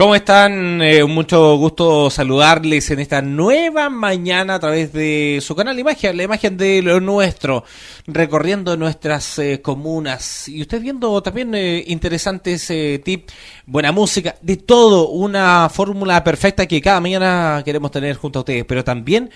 ¿Cómo están? Mucho gusto saludarles en esta nueva mañana a través de su canal Imagen, la imagen de lo nuestro, recorriendo nuestras comunas y usted viendo también interesantes tips, buena música, de todo, una fórmula perfecta que cada mañana queremos tener junto a ustedes, pero también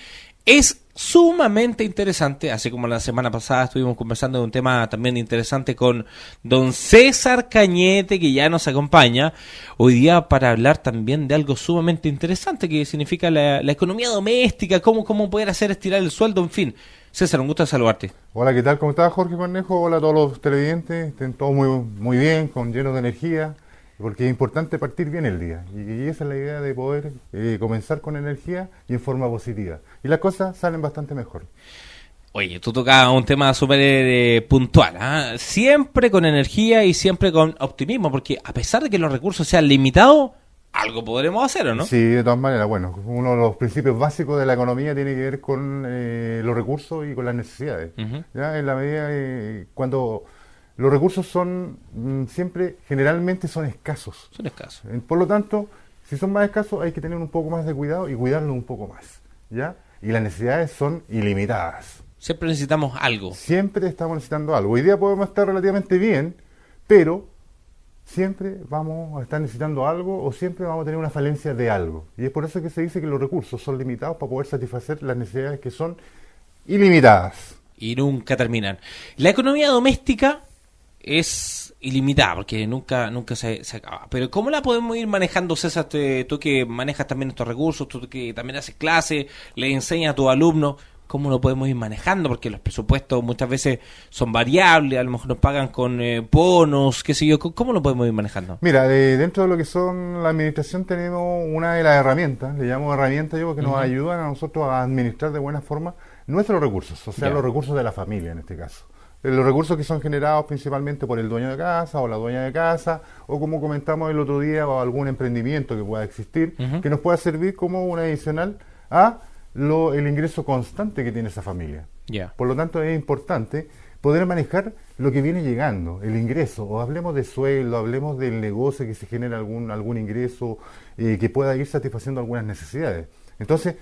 es sumamente interesante, así como la semana pasada estuvimos conversando de un tema también interesante con don César Cañete, que ya nos acompaña hoy día para hablar también de algo sumamente interesante que significa la economía doméstica, cómo poder hacer estirar el sueldo, en fin. César, un gusto de saludarte. Hola, ¿qué tal? ¿Cómo estás, Jorge Cornejo? Hola a todos los televidentes, estén todos muy bien, llenos de energía, porque es importante partir bien el día, y esa es la idea de poder comenzar con energía y en forma positiva, y las cosas salen bastante mejor. Oye, tú tocabas un tema súper puntual, ¿eh? Siempre con energía y siempre con optimismo, porque a pesar de que los recursos sean limitados, algo podremos hacer, ¿o no? Sí, de todas maneras, bueno, uno de los principios básicos de la economía tiene que ver con los recursos y con las necesidades. ¿Ya? En la medida cuando los recursos son siempre, generalmente son escasos. Son escasos. Por lo tanto, si son más escasos hay que tener un poco más de cuidado y cuidarlos un poco más, ¿ya? Y las necesidades son ilimitadas. Siempre necesitamos algo. Siempre estamos necesitando algo. Hoy día podemos estar relativamente bien, pero siempre vamos a estar necesitando algo o siempre vamos a tener una falencia de algo. Y es por eso que se dice que los recursos son limitados para poder satisfacer las necesidades que son ilimitadas. Y nunca terminan. La economía doméstica es ilimitada, porque nunca se acaba. Pero ¿cómo la podemos ir manejando, César? Tú que manejas también estos recursos, tú que también haces clases, le enseñas a tus alumnos, ¿cómo lo podemos ir manejando? Porque los presupuestos muchas veces son variables, a lo mejor nos pagan con bonos, qué sé yo. ¿Cómo lo podemos ir manejando? Mira, dentro de lo que son la administración tenemos una de las herramientas, le llamo herramientas yo, porque nos ayudan a nosotros a administrar de buena forma nuestros recursos, o sea, los recursos de la familia en este caso. Los recursos que son generados principalmente por el dueño de casa o la dueña de casa, o como comentamos el otro día, o algún emprendimiento que pueda existir, que nos pueda servir como un adicional a el ingreso constante que tiene esa familia. Por lo tanto, es importante poder manejar lo que viene llegando, el ingreso, o hablemos de sueldo, hablemos del negocio que se genera algún ingreso que pueda ir satisfaciendo algunas necesidades. Entonces,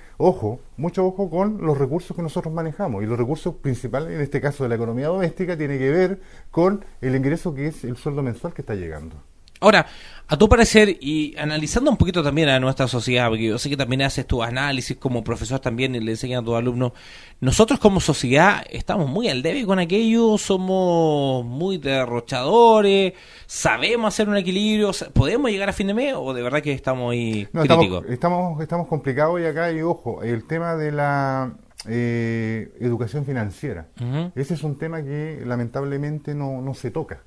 mucho ojo con los recursos que nosotros manejamos, y los recursos principales, en este caso de la economía doméstica, tiene que ver con el ingreso que es el sueldo mensual que está llegando. Ahora, a tu parecer, y analizando un poquito también a nuestra sociedad, porque yo sé que también haces tu análisis como profesor también y le enseñas a tus alumnos, nosotros como sociedad estamos muy al debe con aquello, somos muy derrochadores, sabemos hacer un equilibrio, podemos llegar a fin de mes o de verdad que estamos ahí críticos. Estamos complicados, y acá hay, el tema de la educación financiera. Ese es un tema que lamentablemente no se toca.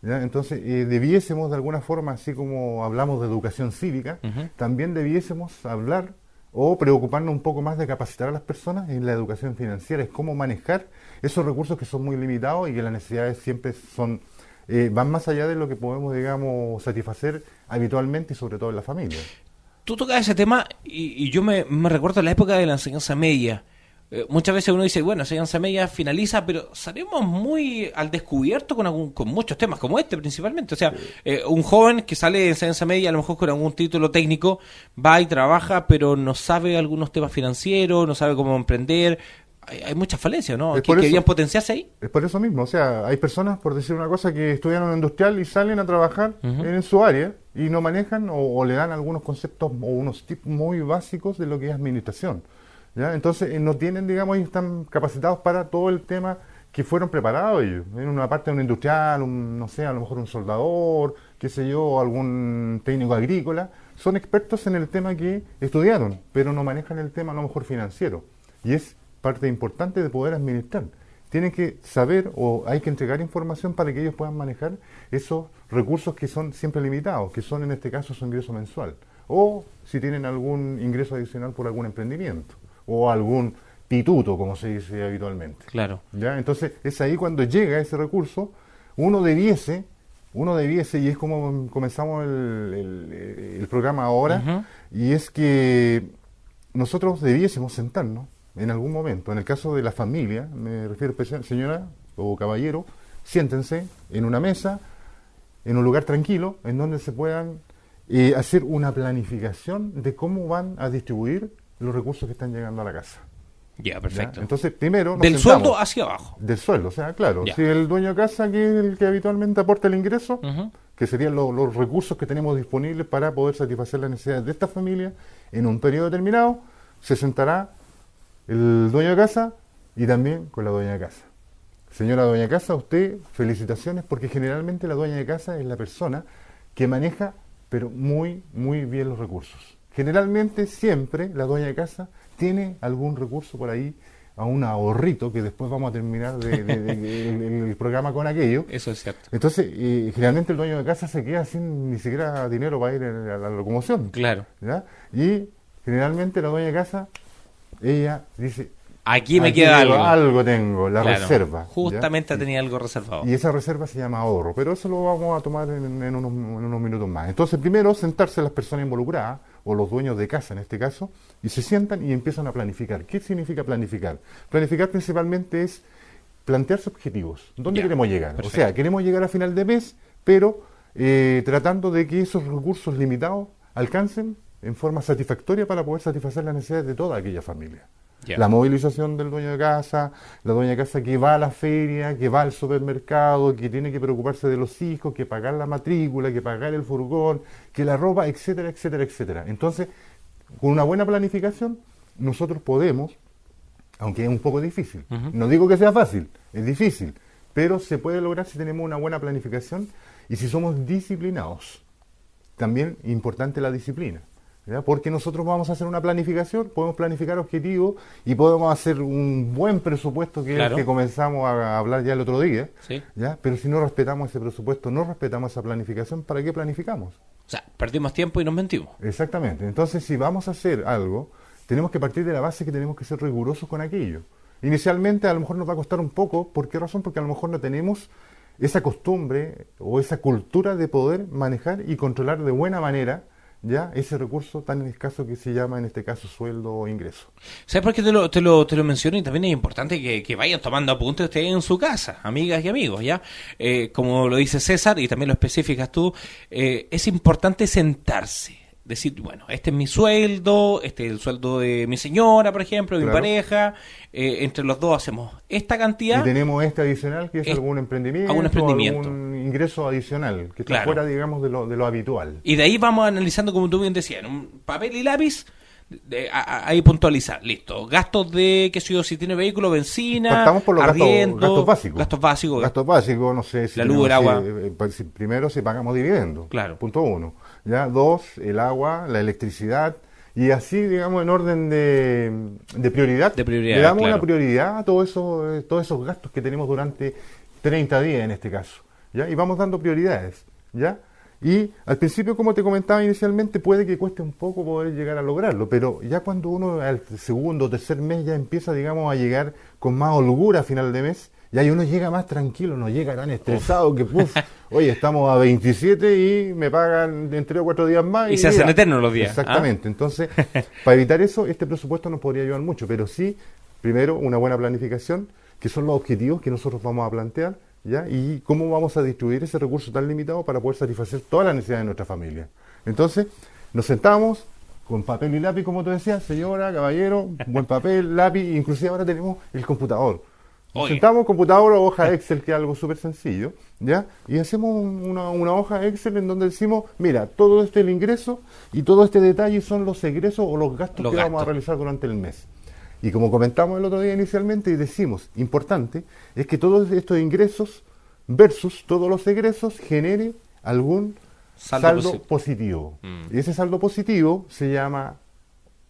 ¿Ya? Entonces, debiésemos de alguna forma, así como hablamos de educación cívica, también debiésemos hablar o preocuparnos un poco más de capacitar a las personas en la educación financiera, es cómo manejar esos recursos que son muy limitados y que las necesidades siempre van más allá de lo que podemos, digamos, satisfacer habitualmente y sobre todo en la familia. Tú tocas ese tema y yo me recuerdo la época de la enseñanza media. Muchas veces uno dice, bueno, enseñanza media finaliza, pero salimos muy al descubierto con muchos temas, como este principalmente. O sea, un joven que sale de enseñanza media, a lo mejor con algún título técnico, va y trabaja, pero no sabe algunos temas financieros, no sabe cómo emprender. Hay muchas falencias, ¿no? Que querían potenciarse ahí. Es por eso mismo, o sea, hay personas, por decir una cosa, que estudian en industrial y salen a trabajar en su área y no manejan o le dan algunos conceptos o unos tips muy básicos de lo que es administración. ¿Ya? Entonces no tienen, digamos, ellos están capacitados para todo el tema que fueron preparados ellos. En una parte de un industrial, no sé, a lo mejor un soldador, qué sé yo, algún técnico agrícola, son expertos en el tema que estudiaron, pero no manejan el tema a lo mejor financiero. Y es parte importante de poder administrar. Tienen que saber o hay que entregar información para que ellos puedan manejar esos recursos que son siempre limitados, que son en este caso su ingreso mensual. O si tienen algún ingreso adicional por algún emprendimiento. O algún pituto, como se dice habitualmente. Claro. ¿Ya? Entonces, es ahí cuando llega ese recurso, uno debiese, y es como comenzamos el programa ahora, y es que nosotros debiésemos sentarnos en algún momento, en el caso de la familia, me refiero, señora o caballero, siéntense en una mesa, en un lugar tranquilo, en donde se puedan hacer una planificación de cómo van a distribuir los recursos que están llegando a la casa. Ya, perfecto. ¿Ya? Entonces, primero... Del sueldo hacia abajo. Del sueldo, o sea, claro. Ya. Si el dueño de casa, que es el que habitualmente aporta el ingreso, Ujú. que serían los recursos que tenemos disponibles para poder satisfacer las necesidades de esta familia en un periodo determinado, se sentará el dueño de casa y también con la dueña de casa. Señora dueña de casa, usted, felicitaciones, porque generalmente la dueña de casa es la persona que maneja, pero muy, muy bien los recursos. Generalmente, siempre, la dueña de casa tiene algún recurso por ahí, a un ahorrito, que después vamos a terminar el programa con aquello. Eso es cierto. Entonces, generalmente el dueño de casa se queda sin ni siquiera dinero para ir a la locomoción. Claro. ¿Ya? Y generalmente la dueña de casa, ella dice... Aquí me queda algo. Algo tengo, la Claro. reserva. Justamente ¿ya? tenía algo reservado. Y esa reserva se llama ahorro, pero eso lo vamos a tomar en unos minutos más. Entonces, primero, sentarse las personas involucradas, o los dueños de casa en este caso, y se sientan y empiezan a planificar. ¿Qué significa planificar? Planificar principalmente es plantearse objetivos. ¿Dónde Ya, queremos llegar? perfecto. O sea, queremos llegar a final de mes, pero tratando de que esos recursos limitados alcancen en forma satisfactoria para poder satisfacer las necesidades de toda aquella familia. Ya. La movilización del dueño de casa, la dueña de casa que va a la feria, que va al supermercado, que tiene que preocuparse de los hijos, que pagar la matrícula, que pagar el furgón, que la ropa, etcétera, etcétera, etcétera. Entonces, con una buena planificación, nosotros podemos, aunque es un poco difícil, Ujú. no digo que sea fácil, es difícil, pero se puede lograr si tenemos una buena planificación y si somos disciplinados. También importante la disciplina. ¿Ya? Porque nosotros vamos a hacer una planificación, podemos planificar objetivos y podemos hacer un buen presupuesto, que Claro. es el que comenzamos a hablar ya el otro día, Sí. ¿ya? Pero si no respetamos ese presupuesto, no respetamos esa planificación, ¿para qué planificamos? O sea, perdimos tiempo y nos mentimos. Exactamente. Entonces, si vamos a hacer algo, tenemos que partir de la base que tenemos que ser rigurosos con aquello. Inicialmente a lo mejor nos va a costar un poco, ¿por qué razón? Porque a lo mejor no tenemos esa costumbre o esa cultura de poder manejar y controlar de buena manera ya ese recurso tan escaso que se llama en este caso sueldo o ingreso. ¿Sabes por qué te lo menciono? Y también es importante que vayan tomando apuntes ustedes en su casa, amigas y amigos, ¿ya? Como lo dice César, y también lo especificas tú, es importante sentarse. Decir, bueno, este es mi sueldo, este es el sueldo de mi señora, por ejemplo, de mi Claro. pareja, entre los dos hacemos esta cantidad. Y tenemos este adicional que es algún emprendimiento, algún ingreso adicional, que está Claro. fuera, digamos, de lo habitual. Y de ahí vamos analizando, como tú bien decías, en un papel y lápiz, ahí puntualizar, listo. Gastos de, qué sé yo, si tiene vehículo, benzina, Partamos por los arriendo, gastos básicos. Gastos básicos. Gastos básicos, no sé. Si La luz, el agua. Primero, si pagamos dividendos. Claro. Punto 1. Ya, 2, el agua, la electricidad. Y así, digamos, en orden de prioridad. De prioridad, le damos claro. una prioridad a todos esos gastos que tenemos durante 30 días en este caso. ¿Ya? Y vamos dando prioridades. ¿Ya? Y al principio, como te comentaba inicialmente, puede que cueste un poco poder llegar a lograrlo, pero ya cuando uno al segundo o tercer mes ya empieza, digamos, a llegar con más holgura a final de mes, ya uno llega más tranquilo, no llega tan estresado que, oye, estamos a 27 y me pagan en 3 o 4 días más. Y se hacen eternos los días. Exactamente. Entonces, para evitar eso, este presupuesto nos podría ayudar mucho, pero sí, primero, una buena planificación, que son los objetivos que nosotros vamos a plantear, ¿ya? Y cómo vamos a distribuir ese recurso tan limitado para poder satisfacer todas las necesidades de nuestra familia. Entonces, nos sentamos con papel y lápiz, como tú decías, señora, caballero, buen papel, lápiz, inclusive ahora tenemos el computador. Nos sentamos, computador o hoja Excel, que es algo súper sencillo, ¿ya? Y hacemos una hoja Excel en donde decimos, mira, todo este es el ingreso y todo este detalle son los egresos o los gastos que vamos a realizar durante el mes. Y como comentamos el otro día inicialmente y decimos, importante, es que todos estos ingresos versus todos los egresos genere algún saldo positivo. Y ese saldo positivo se llama,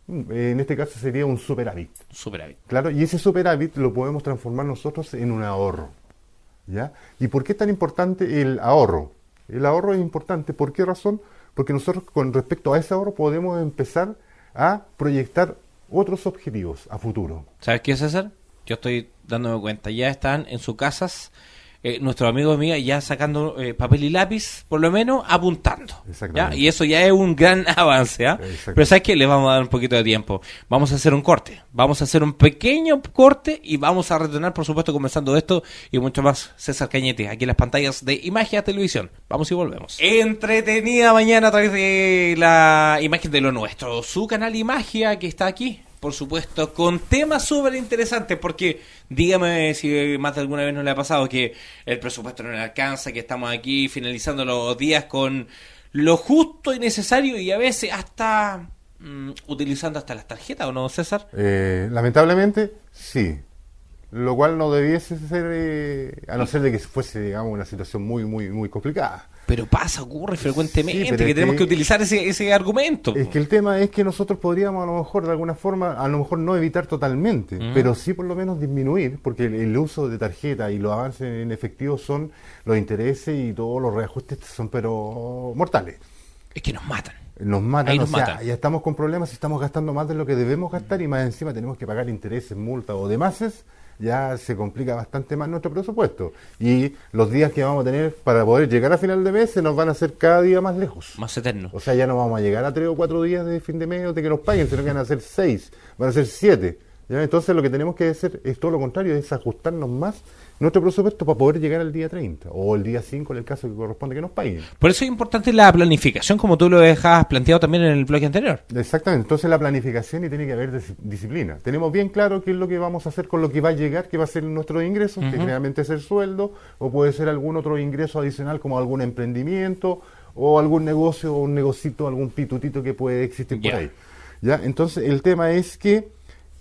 en este caso sería un superávit. Superávit. Claro, y ese superávit lo podemos transformar nosotros en un ahorro. ¿Ya? ¿Y por qué es tan importante el ahorro? El ahorro es importante, ¿por qué razón? Porque nosotros con respecto a ese ahorro podemos empezar a proyectar otros objetivos a futuro. ¿Sabes qué, César? Yo estoy dándome cuenta, ya están en sus casas nuestros amigos míos ya sacando papel y lápiz, por lo menos apuntando. ¿Ya? Y eso ya es un gran avance. Pero ¿sabes qué? Les vamos a dar un poquito de tiempo. Vamos a hacer un corte. Vamos a hacer un pequeño corte y vamos a retornar, por supuesto, conversando de esto y mucho más. César Cañete, aquí en las pantallas de Imagia Televisión. Vamos y volvemos. Entretenida mañana a través de la Imagen de lo Nuestro. Su canal Imagia que está aquí, por supuesto, con temas súper interesantes, porque dígame si más de alguna vez no le ha pasado que el presupuesto no le alcanza, que estamos aquí finalizando los días con lo justo y necesario y a veces hasta utilizando hasta las tarjetas, ¿o no, César? Lamentablemente, sí. Lo cual no debiese ser, a no ser de que fuese, digamos, una situación muy complicada. Pero pasa, ocurre frecuentemente, sí, que tenemos que utilizar ese argumento. Es que el tema es que nosotros podríamos a lo mejor de alguna forma, a lo mejor no evitar totalmente, pero sí por lo menos disminuir, porque el uso de tarjeta y los avances en efectivo son los intereses y todos los reajustes son pero mortales. Es que nos matan. Nos matan, o sea, ya estamos con problemas y estamos gastando más de lo que debemos gastar y más encima tenemos que pagar intereses, multas o demás. Ya se complica bastante más nuestro presupuesto y los días que vamos a tener para poder llegar a final de mes se nos van a hacer cada día más lejos, más eternos. O sea, ya no vamos a llegar a 3 o 4 días de fin de mes de que nos paguen, sino que van a ser 6, van a ser 7, ¿ya? Entonces lo que tenemos que hacer es todo lo contrario, es ajustarnos más nuestro presupuesto para poder llegar al día 30 o el día 5 en el caso que corresponde que nos paguen. Por eso es importante la planificación, como tú lo dejas planteado también en el bloque anterior. Exactamente, entonces la planificación y tiene que haber disciplina. Tenemos bien claro qué es lo que vamos a hacer con lo que va a llegar, qué va a ser nuestro ingreso, que generalmente es el sueldo, o puede ser algún otro ingreso adicional como algún emprendimiento o algún negocio o un negocito, algún pitutito que puede existir por ahí. ¿Ya? Entonces el tema es que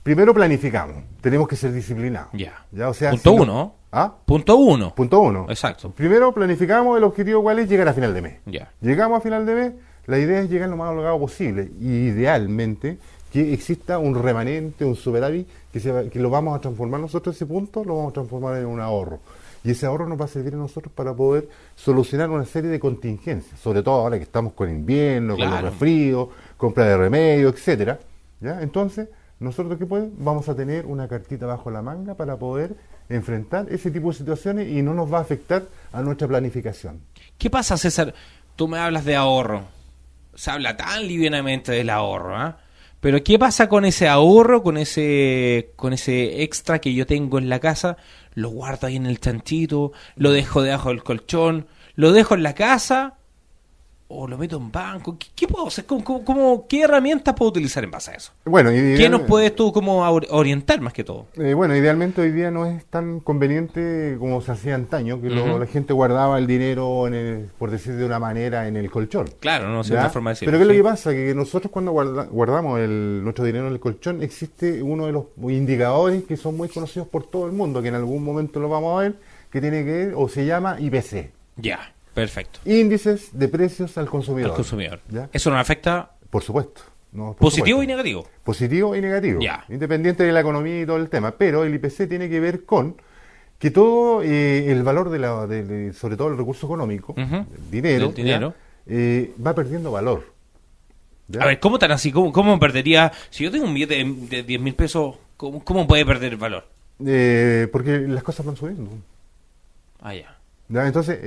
primero planificamos, tenemos que ser disciplinados. ¿Ya? O sea, punto si uno. ¿Ah? Punto uno. Exacto. Primero planificamos el objetivo cuál es llegar a final de mes. Llegamos a final de mes, la idea es llegar lo más holgado posible. Y idealmente que exista un remanente, un superávit, que lo vamos a transformar nosotros ese punto, lo vamos a transformar en un ahorro. Y ese ahorro nos va a servir a nosotros para poder solucionar una serie de contingencias, sobre todo ahora que estamos con invierno, con los resfríos, compra de remedio, etcétera. ¿Ya? Entonces, nosotros vamos a tener una cartita bajo la manga para poder enfrentar ese tipo de situaciones y no nos va a afectar a nuestra planificación. ¿Qué pasa, César? Tú me hablas de ahorro. Se habla tan livianamente del ahorro, ¿eh? Pero ¿qué pasa con ese ahorro, con ese extra que yo tengo en la casa? Lo guardo ahí en el chanchito, lo dejo debajo del colchón, lo dejo en la casa o lo meto en banco. ¿Qué puedo hacer? ¿Qué herramientas puedo utilizar en base a eso? Bueno, ¿qué nos puedes tú como orientar más que todo? Bueno, idealmente hoy día no es tan conveniente como se hacía antaño, que la gente guardaba el dinero, por decir de una manera, en el colchón. Claro, no sé una forma de decirlo. Pero ¿qué es lo que pasa? Que nosotros cuando guardamos nuestro dinero en el colchón, existe uno de los indicadores que son muy conocidos por todo el mundo, que en algún momento lo vamos a ver, que tiene que ver, o se llama IPC. Ya. Perfecto. Índices de precios al consumidor. ¿Ya? ¿Eso nos afecta? Por supuesto. ¿Positivo y negativo? Positivo y negativo. Ya. Independiente de la economía y todo el tema. Pero el IPC tiene que ver con que todo el valor sobre todo el recurso económico, el dinero, va perdiendo valor. ¿Ya? A ver, ¿cómo tan así? ¿Cómo perdería? Si yo tengo un billete de 10.000 pesos, ¿cómo puede perder el valor? Porque las cosas van subiendo. Ya. ¿Ya? Entonces,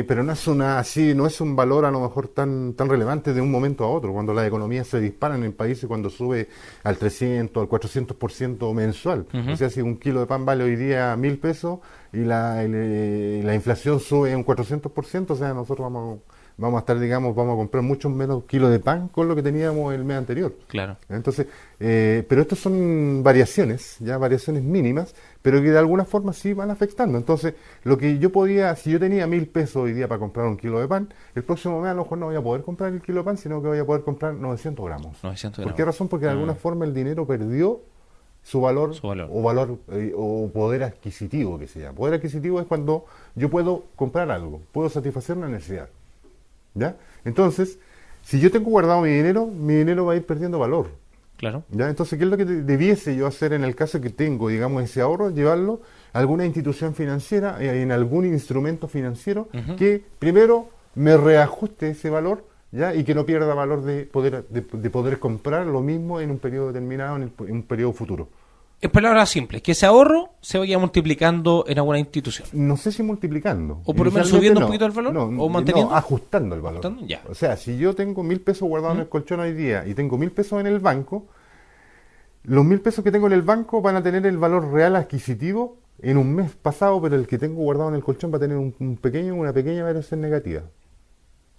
pero no es un valor a lo mejor tan relevante de un momento a otro, cuando las economías se disparan en países, cuando sube al 300, al 400% mensual. O sea, si un kilo de pan vale hoy día 1.000 pesos y la inflación sube un 400%, o sea, nosotros vamos a estar, vamos a comprar muchos menos kilos de pan con lo que teníamos el mes anterior. Claro. Entonces, pero estos son variaciones mínimas, pero que de alguna forma sí van afectando. Entonces, lo que yo si yo tenía 1.000 pesos hoy día para comprar un kilo de pan, el próximo mes a lo mejor no voy a poder comprar el kilo de pan, sino que voy a poder comprar 900 gramos. 900 gramos. ¿Por qué razón? Porque de alguna forma el dinero perdió su valor. O poder adquisitivo, que se llama. Poder adquisitivo es cuando yo puedo comprar algo, puedo satisfacer una necesidad. ¿Ya? Entonces, si yo tengo guardado mi dinero va a ir perdiendo valor. Claro. ¿Ya? Entonces, ¿qué es lo que debiese yo hacer en el caso que tengo, ese ahorro? Llevarlo a alguna institución financiera, en algún instrumento financiero que primero me reajuste ese valor, ¿ya? Y que no pierda valor de poder comprar lo mismo en un periodo determinado, en un periodo futuro. En palabras simples, que ese ahorro se vaya multiplicando en alguna institución. No sé si multiplicando. O por lo menos subiendo un poquito el valor, o manteniendo. No, ajustando el valor. Ajustando, ya. O sea, si yo tengo 1.000 pesos guardados en el colchón hoy día y tengo 1.000 pesos en el banco, los 1.000 pesos que tengo en el banco van a tener el valor real adquisitivo en un mes pasado, pero el que tengo guardado en el colchón va a tener una pequeña variación negativa.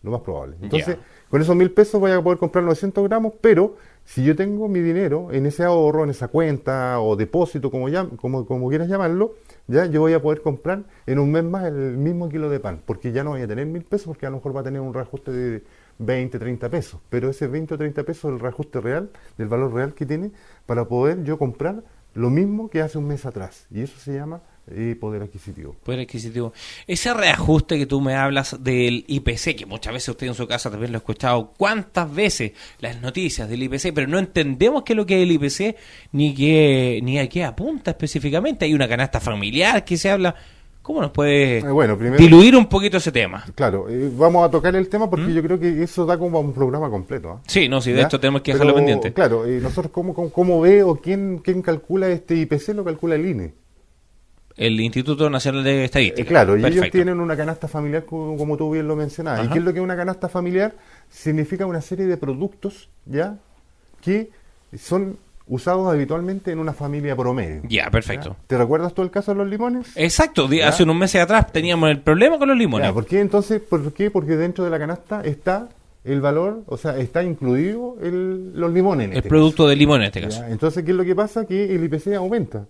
Lo más probable. Entonces, con esos 1.000 pesos voy a poder comprar 900 gramos, pero si yo tengo mi dinero en ese ahorro, en esa cuenta o depósito, como quieras llamarlo, ya yo voy a poder comprar en un mes más el mismo kilo de pan, porque ya no voy a tener 1.000 pesos, porque a lo mejor va a tener un reajuste de 20, 30 pesos, pero ese 20 o 30 pesos es el reajuste real, del valor real que tiene, para poder yo comprar lo mismo que hace un mes atrás, y eso se llama poder adquisitivo. Poder adquisitivo. Ese reajuste que tú me hablas del IPC, que muchas veces usted en su casa también lo ha escuchado, ¿cuántas veces las noticias del IPC? Pero no entendemos qué es lo que es el IPC, ni a qué apunta específicamente. Hay una canasta familiar que se habla. ¿Cómo nos puede primero, diluir un poquito ese tema? Claro, vamos a tocar el tema porque yo creo que eso da como un programa completo. ¿Eh? Sí, no, sí, de hecho tenemos que dejarlo pendiente. Claro, nosotros, ¿cómo ve o quién calcula este IPC? Lo calcula el INE. El Instituto Nacional de Estadística. Claro, y ellos tienen una canasta familiar, como tú bien lo mencionabas. Ajá. ¿Y qué es lo que es una canasta familiar? Significa una serie de productos ya que son usados habitualmente en una familia promedio. Ya, perfecto. ¿Ya? ¿Te recuerdas tú el caso de los limones? Exacto, hace unos meses atrás teníamos el problema con los limones. Ya, ¿por qué entonces? ¿Por qué? Porque dentro de la canasta está el valor, o sea, está incluido los limones. El producto de limón en este caso. ¿Ya? Entonces, ¿qué es lo que pasa? Que el IPC aumenta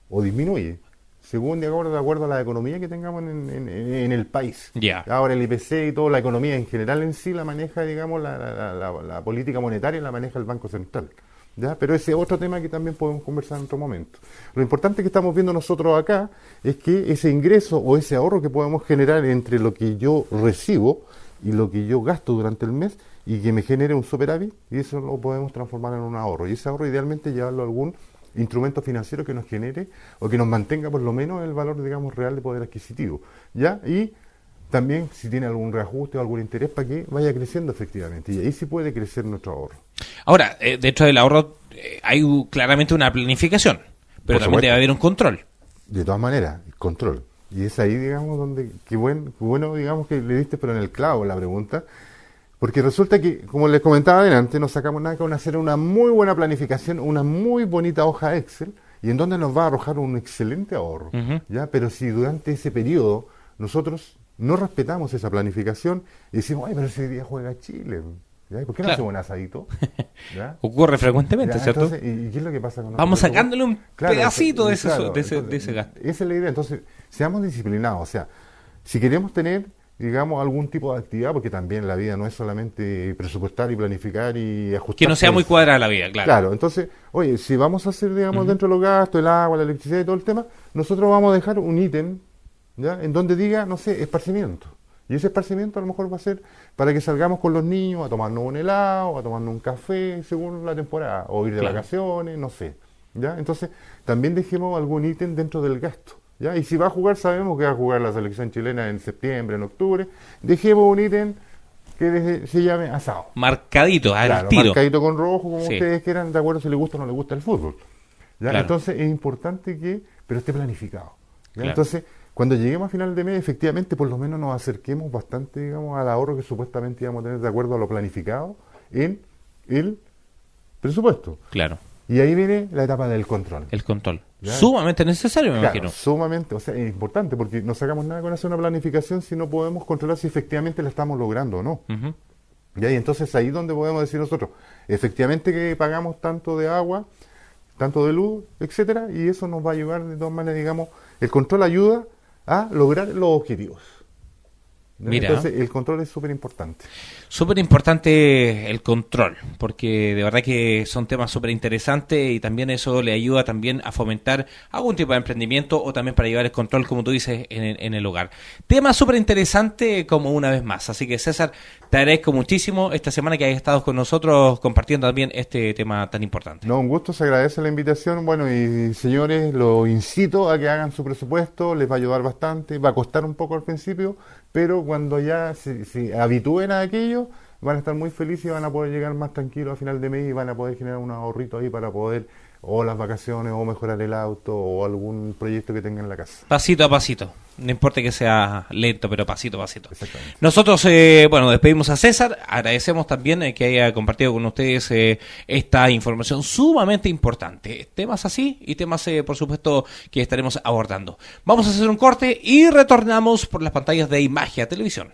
o disminuye, según de acuerdo a la economía que tengamos en el país. Ya. Ahora el IPC y toda la economía en general en sí la maneja, digamos, la política monetaria la maneja el Banco Central. ¿Ya? Pero ese es otro tema que también podemos conversar en otro momento. Lo importante que estamos viendo nosotros acá es que ese ingreso o ese ahorro que podemos generar entre lo que yo recibo y lo que yo gasto durante el mes y que me genere un superávit, y eso lo podemos transformar en un ahorro. Y ese ahorro idealmente llevarlo a algún instrumento financiero que nos genere o que nos mantenga por lo menos el valor, digamos, real de poder adquisitivo. ¿Ya? Y también si tiene algún reajuste o algún interés para que vaya creciendo efectivamente. Y ahí sí puede crecer nuestro ahorro. Ahora, dentro del ahorro hay claramente una planificación, pero también debe haber un control. De todas maneras, control. Y es ahí, digamos, donde, qué bueno, digamos, que le diste pero en el clavo la pregunta, porque resulta que, como les comentaba adelante, no sacamos nada con hacer una muy buena planificación, una muy bonita hoja Excel, y en donde nos va a arrojar un excelente ahorro. ¿Ya? Pero si durante ese periodo nosotros no respetamos esa planificación y decimos, ay, pero ese día juega Chile, ¿ya? ¿Por qué no hacemos un asadito? ¿Ya? Ocurre frecuentemente, ¿Ya? ¿cierto? Entonces, ¿y qué es lo que pasa con nosotros? Vamos sacándole un pedacito de entonces, ese gasto. Esa es la idea. Entonces, seamos disciplinados. O sea, si queremos tener, digamos, algún tipo de actividad, porque también la vida no es solamente presupuestar y planificar y ajustar. Que no sea muy cuadrada la vida, claro. Claro, entonces, oye, si vamos a hacer, digamos, dentro de los gastos, el agua, la electricidad y todo el tema, nosotros vamos a dejar un ítem, ¿ya? En donde diga, no sé, esparcimiento. Y ese esparcimiento a lo mejor va a ser para que salgamos con los niños a tomarnos un helado, a tomarnos un café, según la temporada, o ir de vacaciones, no sé. ¿Ya? Entonces, también dejemos algún ítem dentro del gasto. ¿Ya? Y si va a jugar, sabemos que va a jugar la selección chilena en septiembre, en octubre. Dejemos un ítem que se llame asado. Marcadito, al claro, tiro. Marcadito con rojo, como ustedes quieran, de acuerdo si les gusta o no les gusta el fútbol. ¿Ya? Claro. Entonces, es importante pero esté planificado. ¿Ya? Claro. Entonces, cuando lleguemos a final de mes, efectivamente, por lo menos nos acerquemos bastante, digamos, al ahorro que supuestamente íbamos a tener de acuerdo a lo planificado en el presupuesto. Claro. Y ahí viene la etapa del control. El control. ¿Ya? Sumamente necesario, me Claro, imagino. sumamente, o sea, es importante porque no sacamos nada con hacer una planificación si no podemos controlar si efectivamente la estamos logrando o no. ¿Ya? Y entonces ahí es donde podemos decir nosotros, efectivamente que pagamos tanto de agua, tanto de luz, etcétera, y eso nos va a ayudar de todas maneras, digamos, el control ayuda a lograr los objetivos. Mira. Entonces el control es súper importante. Súper importante el control, porque de verdad que son temas súper interesantes y también eso le ayuda también a fomentar algún tipo de emprendimiento o también para llevar el control, como tú dices, en el hogar. Tema súper interesante como una vez más. Así que César, te agradezco muchísimo esta semana que hayas estado con nosotros compartiendo también este tema tan importante. No, un gusto, se agradece la invitación. Bueno, y señores, los incito a que hagan su presupuesto, les va a ayudar bastante, va a costar un poco al principio, pero cuando ya se habitúen a aquello, van a estar muy felices y van a poder llegar más tranquilos a final de mes y van a poder generar un ahorrito ahí para poder o las vacaciones, o mejorar el auto, o algún proyecto que tengan en la casa. Pasito a pasito. No importa que sea lento, pero pasito a pasito. Exactamente. Nosotros, bueno, despedimos a César. Agradecemos también que haya compartido con ustedes esta información sumamente importante. Temas así y temas, por supuesto, que estaremos abordando. Vamos a hacer un corte y retornamos por las pantallas de Imagia Televisión.